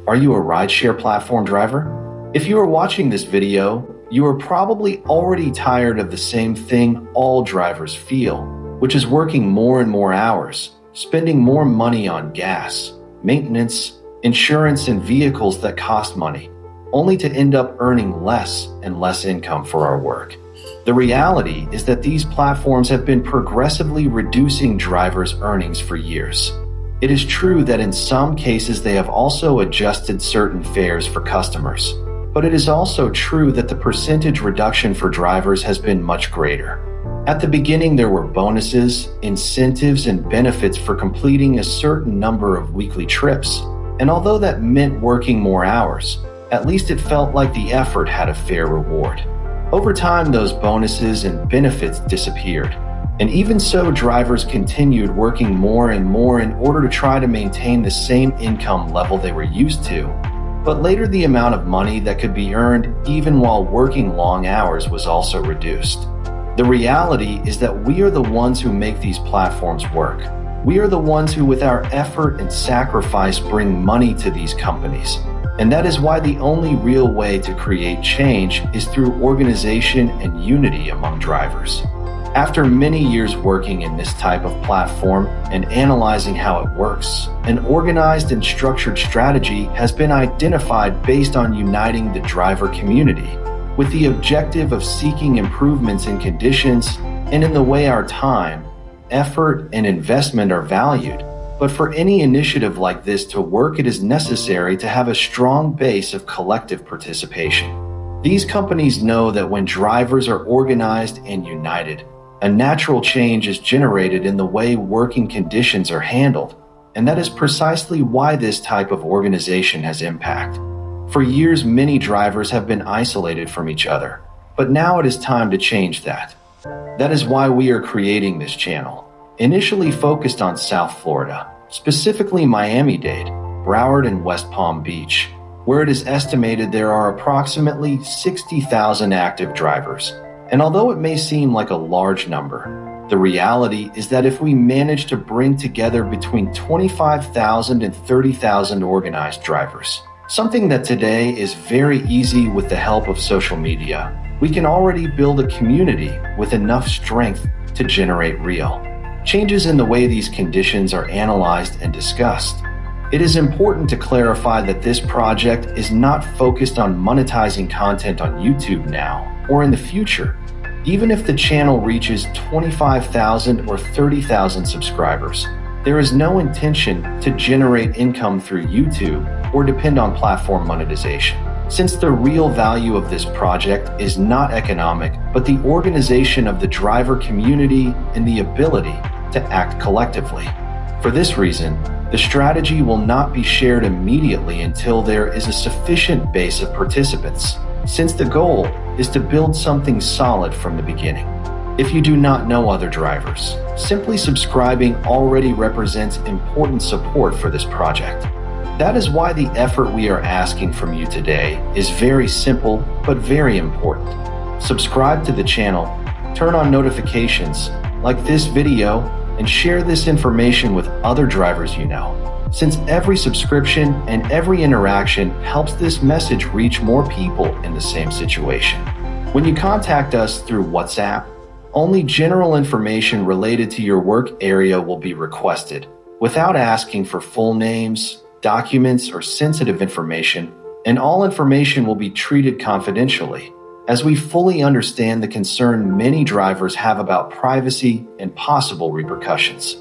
Are you a rideshare platform driver? If you are watching this video, you are probably already tired of the same thing all drivers feel, which is working more and more hours, spending more money on gas, maintenance, insurance, and vehicles that cost money, only to end up earning less and less income for our work. The reality is that these platforms have been progressively reducing drivers' earnings for years. It is true that in some cases they have also adjusted certain fares for customers, but it is also true that the percentage reduction for drivers has been much greater. At the beginning, there were bonuses, incentives, and benefits for completing a certain number of weekly trips, and although that meant working more hours, at least it felt like the effort had a fair reward. Over time, those bonuses and benefits disappeared. And even so, drivers continued working more and more in order to try to maintain the same income level they were used to. But later, the amount of money that could be earned even while working long hours was also reduced. The reality is that we are the ones who make these platforms work. We are the ones who, with our effort and sacrifice, bring money to these companies. And that is why the only real way to create change is through organization and unity among drivers. After many years working in this type of platform and analyzing how it works, an organized and structured strategy has been identified based on uniting the driver community, with the objective of seeking improvements in conditions and in the way our time, effort, and investment are valued. But for any initiative like this to work, it is necessary to have a strong base of collective participation. These companies know that when drivers are organized and united, a natural change is generated in the way working conditions are handled, and that is precisely why this type of organization has impact. For years, many drivers have been isolated from each other, but now it is time to change that. That is why we are creating this channel, initially focused on South Florida, specifically Miami-Dade, Broward, and West Palm Beach, where it is estimated there are approximately 60,000 active drivers. And although it may seem like a large number, the reality is that if we manage to bring together between 25,000 and 30,000 organized drivers, something that today is very easy with the help of social media, we can already build a community with enough strength to generate real changes in the way these conditions are analyzed and discussed. It is important to clarify that this project is not focused on monetizing content on YouTube now or in the future. Even if the channel reaches 25,000 or 30,000 subscribers, there is no intention to generate income through YouTube or depend on platform monetization, since the real value of this project is not economic, but the organization of the driver community and the ability to act collectively. For this reason, the strategy will not be shared immediately until there is a sufficient base of participants, since the goal is to build something solid from the beginning. If you do not know other drivers, simply subscribing already represents important support for this project. That is why the effort we are asking from you today is very simple but very important. Subscribe to the channel, turn on notifications, like this video, and share this information with other drivers you know, since every subscription and every interaction helps this message reach more people in the same situation. When you contact us through WhatsApp, only general information related to your work area will be requested, without asking for full names, documents, or sensitive information, and all information will be treated confidentially, as we fully understand the concern many drivers have about privacy and possible repercussions.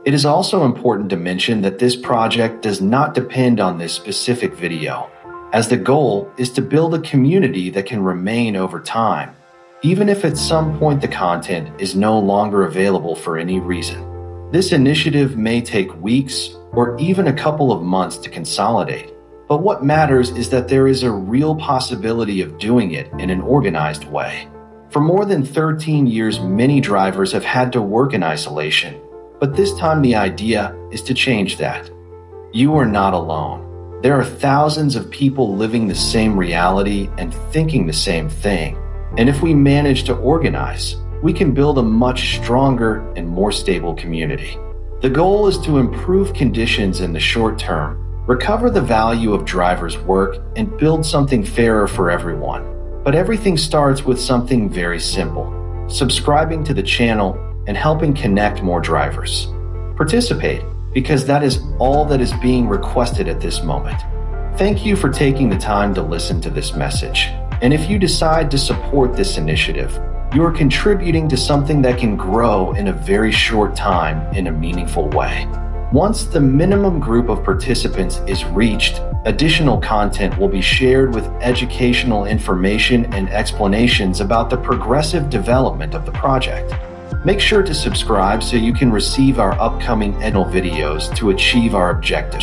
It is also important to mention that this project does not depend on this specific video, as the goal is to build a community that can remain over time, even if at some point the content is no longer available for any reason. This initiative may take weeks or even a couple of months to consolidate, but what matters is that there is a real possibility of doing it in an organized way. For more than 13 years, many drivers have had to work in isolation, but this time the idea is to change that. You are not alone. There are thousands of people living the same reality and thinking the same thing. And if we manage to organize, we can build a much stronger and more stable community. The goal is to improve conditions in the short term recover the value of drivers' work, and build something fairer for everyone. But everything starts with something very simple: subscribing to the channel and helping connect more drivers. Participate, because that is all that is being requested at this moment. Thank you for taking the time to listen to this message. And if you decide to support this initiative, you are contributing to something that can grow in a very short time in a meaningful way. Once the minimum group of participants is reached, additional content will be shared with educational information and explanations about the progressive development of the project. Make sure to subscribe so you can receive our upcoming educational videos to achieve our objective.